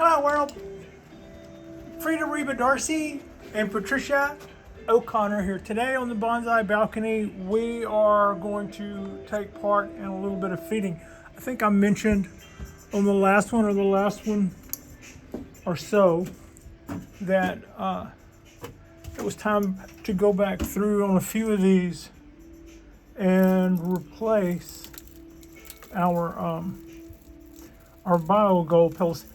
Hello world! Frida Reba Darcy and Patricia O'Connor here. Today on the Bonsai balcony, we are going to take part in a little bit of feeding. I think I mentioned on the last one or so that it was time to go back through on a few of these and replace our BioGold pellets.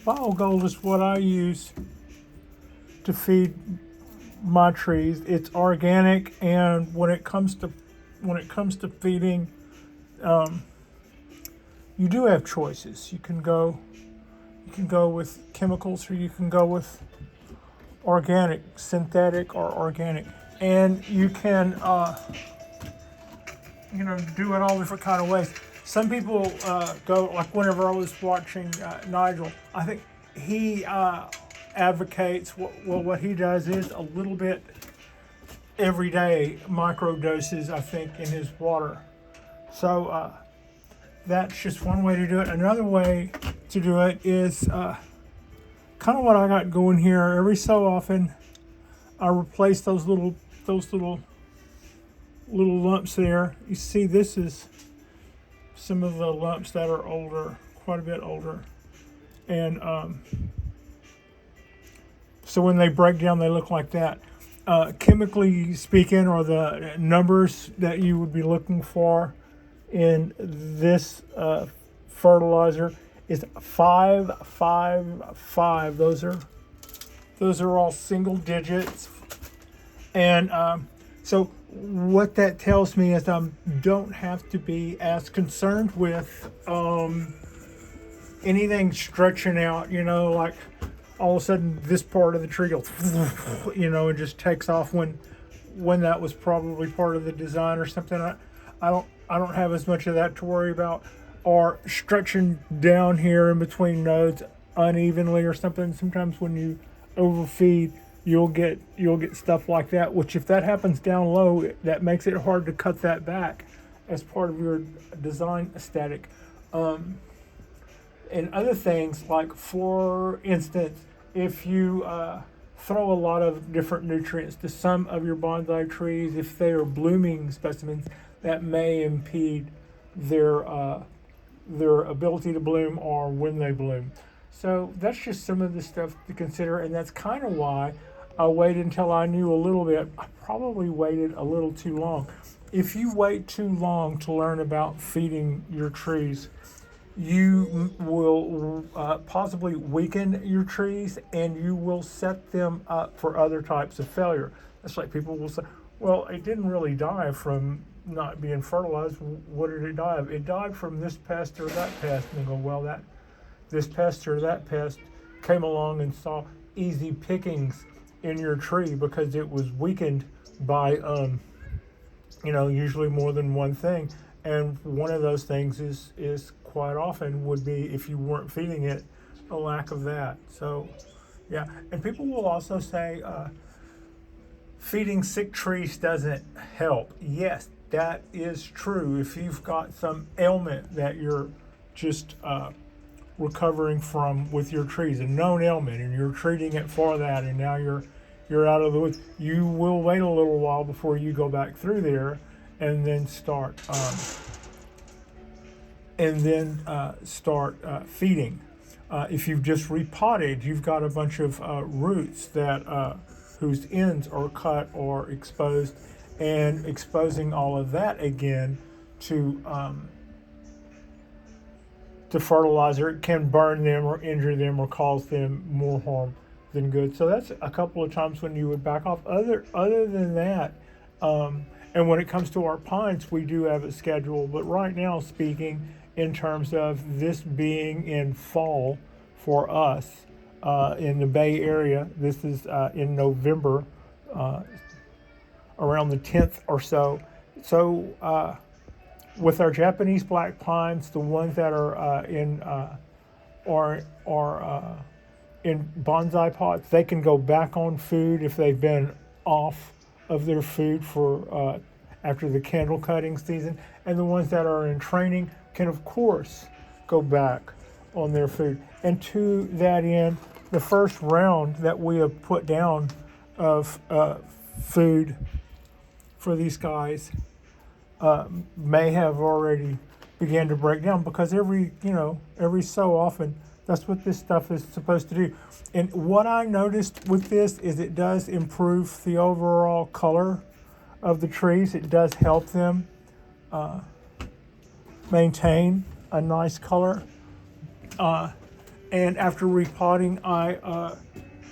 BioGold is what I use to feed my trees. It's organic, and when it comes to feeding, you do have choices. You can go with chemicals, or you can go with organic, synthetic or organic, and you can do it all different kind of ways. Some people go, like whenever I was watching Nigel, I think he advocates, what he does is a little bit every day, micro doses, I think, in his water. So that's just one way to do it. Another way to do it is kind of what I got going here. Every so often, I replace those little lumps there. You see, this is some of the lumps that are older, quite a bit older, and so when they break down, they look like that. Chemically speaking, or the numbers that you would be looking for in this fertilizer is 555. Those are all single digits, and so what that tells me is I don't have to be as concerned with anything stretching out, like all of a sudden this part of the tree goes, it just takes off when that was probably part of the design or something. I don't have as much of that to worry about, or stretching down here in between nodes unevenly or something. Sometimes when you overfeed, you'll get stuff like that, which if that happens down low, that makes it hard to cut that back as part of your design aesthetic. And other things, like for instance, if you throw a lot of different nutrients to some of your bonsai trees, if they are blooming specimens, that may impede their ability to bloom or when they bloom. So that's just some of the stuff to consider, and that's kind of why I waited until I knew a little bit. I probably waited a little too long. If you wait too long to learn about feeding your trees, you will possibly weaken your trees, and you will set them up for other types of failure. That's like people will say, well, it didn't really die from not being fertilized. What did it die of? It died from this pest or that pest. And they go, well, this pest or that pest came along and saw easy pickings in your tree because it was weakened by, usually more than one thing. And one of those things is quite often would be, if you weren't feeding it, a lack of that. So, yeah. And people will also say, feeding sick trees doesn't help. Yes, that is true. If you've got some ailment that you're just recovering from with your trees, a known ailment, and you're treating it for that, and now you're out of the woods, you will wait a little while before you go back through there and then start feeding. If you've just repotted, you've got a bunch of roots that whose ends are cut or exposed, and exposing all of that again to fertilizer can burn them or injure them or cause them more harm than good. So that's a couple of times when you would back off. Other than that, and when it comes to our pines, we do have a schedule. But right now, speaking in terms of this being in fall for us in the Bay Area, this is in November, around the 10th or so. So with our Japanese black pines, the ones that are in bonsai pots, they can go back on food if they've been off of their food for after the candle cutting season, and the ones that are in training can of course go back on their food. And to that end, the first round that we have put down of food for these guys may have already began to break down, because every so often, that's what this stuff is supposed to do. And what I noticed with this is it does improve the overall color of the trees. It does help them maintain a nice color. And after repotting, I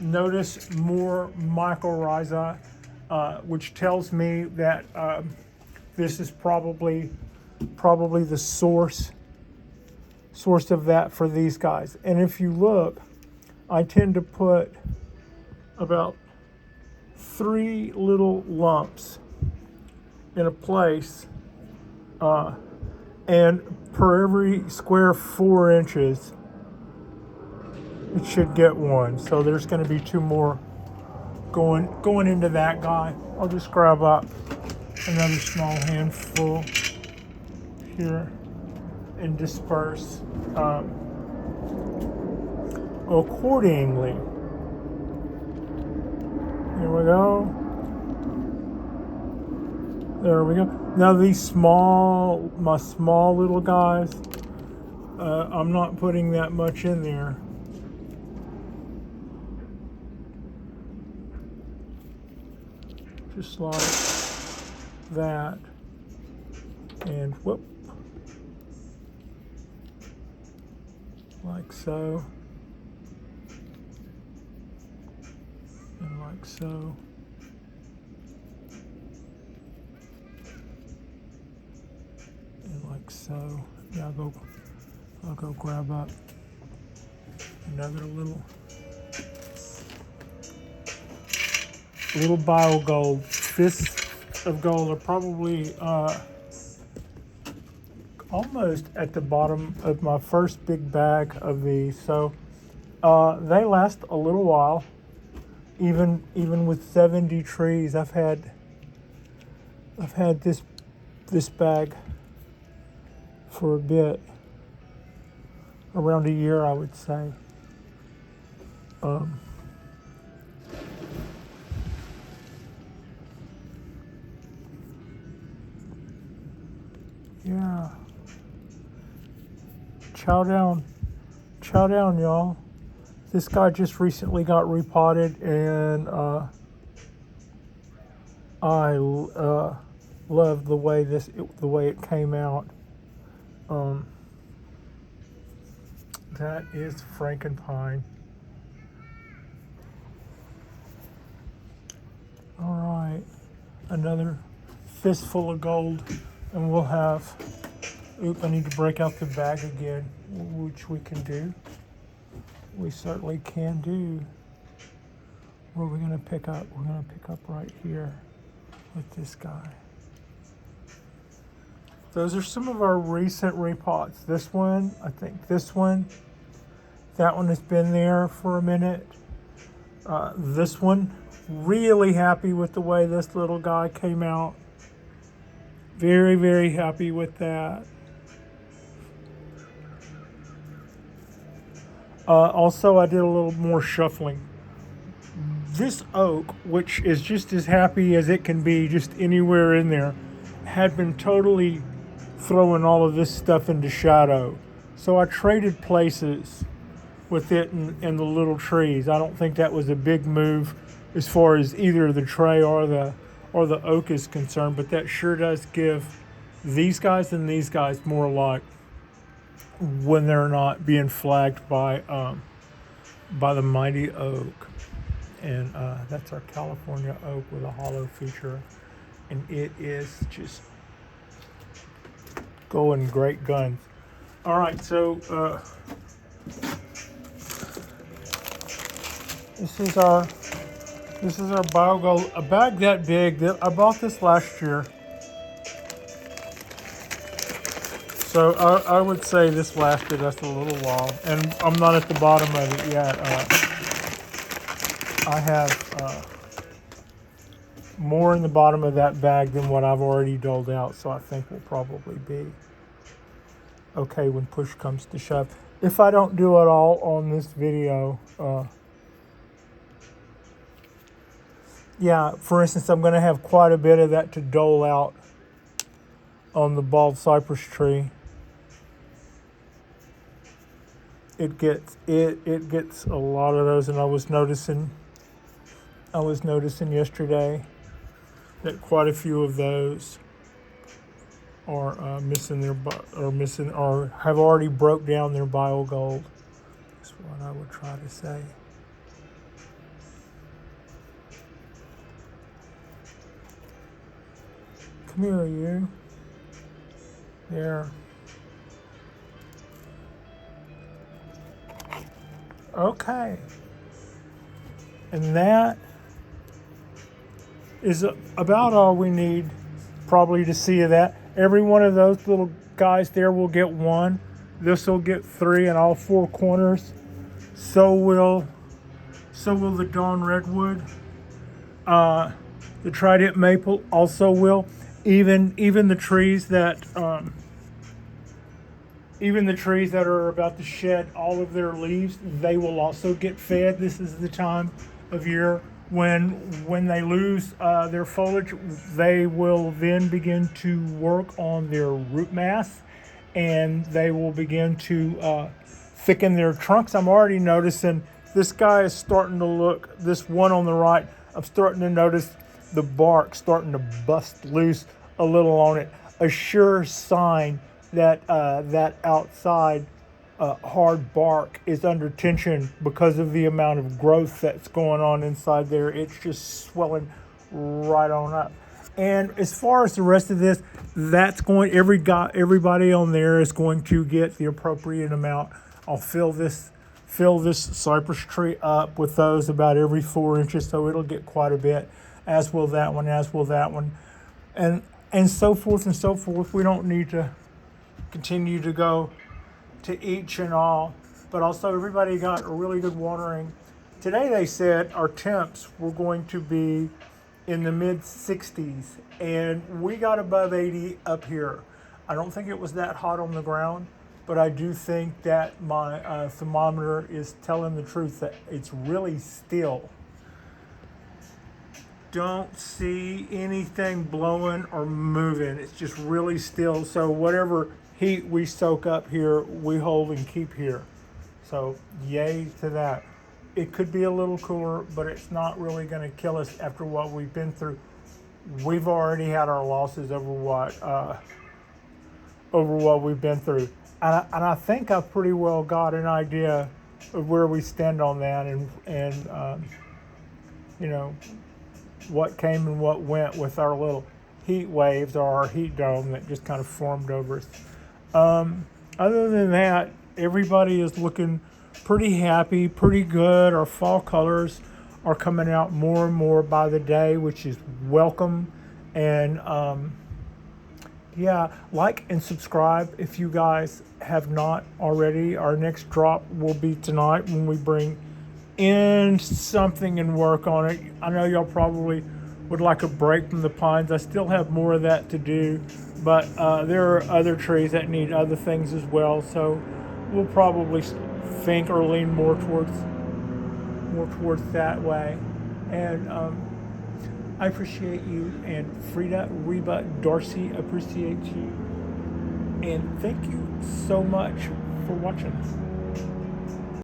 notice more mycorrhiza, which tells me that this is probably the source of that for these guys. And if you look, I tend to put about 3 little lumps in a place, and per every square 4 inches, it should get one. So there's going to be 2 more going into that guy. I'll just grab up another small handful here and disperse accordingly. Here we go. There we go. Now these my small little guys, I'm not putting that much in there. Just like that. And whoop. Like so. And like so. And like so. Yeah, I'll go grab up another little bio gold. Fists of gold are probably almost at the bottom of my first big bag of these. So they last a little while. Even with 70 trees, I've had this bag for a bit, around a year, I would say. Yeah. Chow down, y'all. This guy just recently got repotted, and I love the way it came out. That is Frankenpine. All right, another fistful of gold, and we'll have. Oop! I need to break out the bag again, which we can do. We certainly can do. Where are we going to pick up? We're going to pick up right here with this guy. Those are some of our recent repots. This one, I think this one, that one has been there for a minute. This one, really happy with the way this little guy came out. Very, very happy with that. Also, I did a little more shuffling. This oak, which is just as happy as it can be, just anywhere in there, had been totally throwing all of this stuff into shadow. So I traded places with it and the little trees. I don't think that was a big move as far as either the tray or the oak is concerned, but that sure does give these guys and these guys more light when they're not being flagged by the mighty oak. And that's our California oak with a hollow feature, and it is just going great guns. All right, so this is our BioGold, a bag that big. That I bought this last year. So I would say this lasted us a little while, and I'm not at the bottom of it yet. I have more in the bottom of that bag than what I've already doled out, so I think we'll probably be okay when push comes to shove. if I don't do it all on this video, yeah, for instance, I'm going to have quite a bit of that to dole out on the bald cypress tree. It gets a lot of those, and I was noticing yesterday that quite a few of those are missing or have already broke down their biogold. That's what I would try to say. Come here, you. There. Okay. And that is about all we need probably to see of that. Every one of those little guys there will get one. This will get 3 in all 4 corners. So will the dawn redwood. The trident maple also will. Even the trees that are about to shed all of their leaves, they will also get fed. This is the time of year when they lose their foliage, they will then begin to work on their root mass, and they will begin to thicken their trunks. I'm already noticing this guy is starting to look, this one on the right, I'm starting to notice the bark starting to bust loose a little on it. A sure sign that that outside hard bark is under tension because of the amount of growth that's going on inside there. It's just swelling right on up. And as far as the rest of this, that's going, everybody on there is going to get the appropriate amount. I'll fill this cypress tree up with those about every 4 inches, so it'll get quite a bit, as will that one, and so forth and so forth. We don't need to continue to go to each and all, but also everybody got a really good watering. Today they said our temps were going to be in the mid 60s, and we got above 80 up here. I don't think it was that hot on the ground, but I do think that my thermometer is telling the truth that it's really still. Don't see anything blowing or moving. It's just really still. So whatever heat we soak up here, we hold and keep here. So yay to that. It could be a little cooler, but it's not really going to kill us after what we've been through. We've already had our losses over what we've been through, and I think I've pretty well got an idea of where we stand on that, and you know, what came and what went with our little heat waves or our heat dome that just kind of formed over us. Other than that, everybody is looking pretty happy, pretty good. Our fall colors are coming out more and more by the day, which is welcome. And yeah, like and subscribe if you guys have not already. Our next drop will be tonight when we bring in something and work on it. I know y'all probably would like a break from the pines. I still have more of that to do, but there are other trees that need other things as well. So we'll probably think or lean more towards that way. And I appreciate you, and Frida, Reba, Darcy appreciate you, and thank you so much for watching.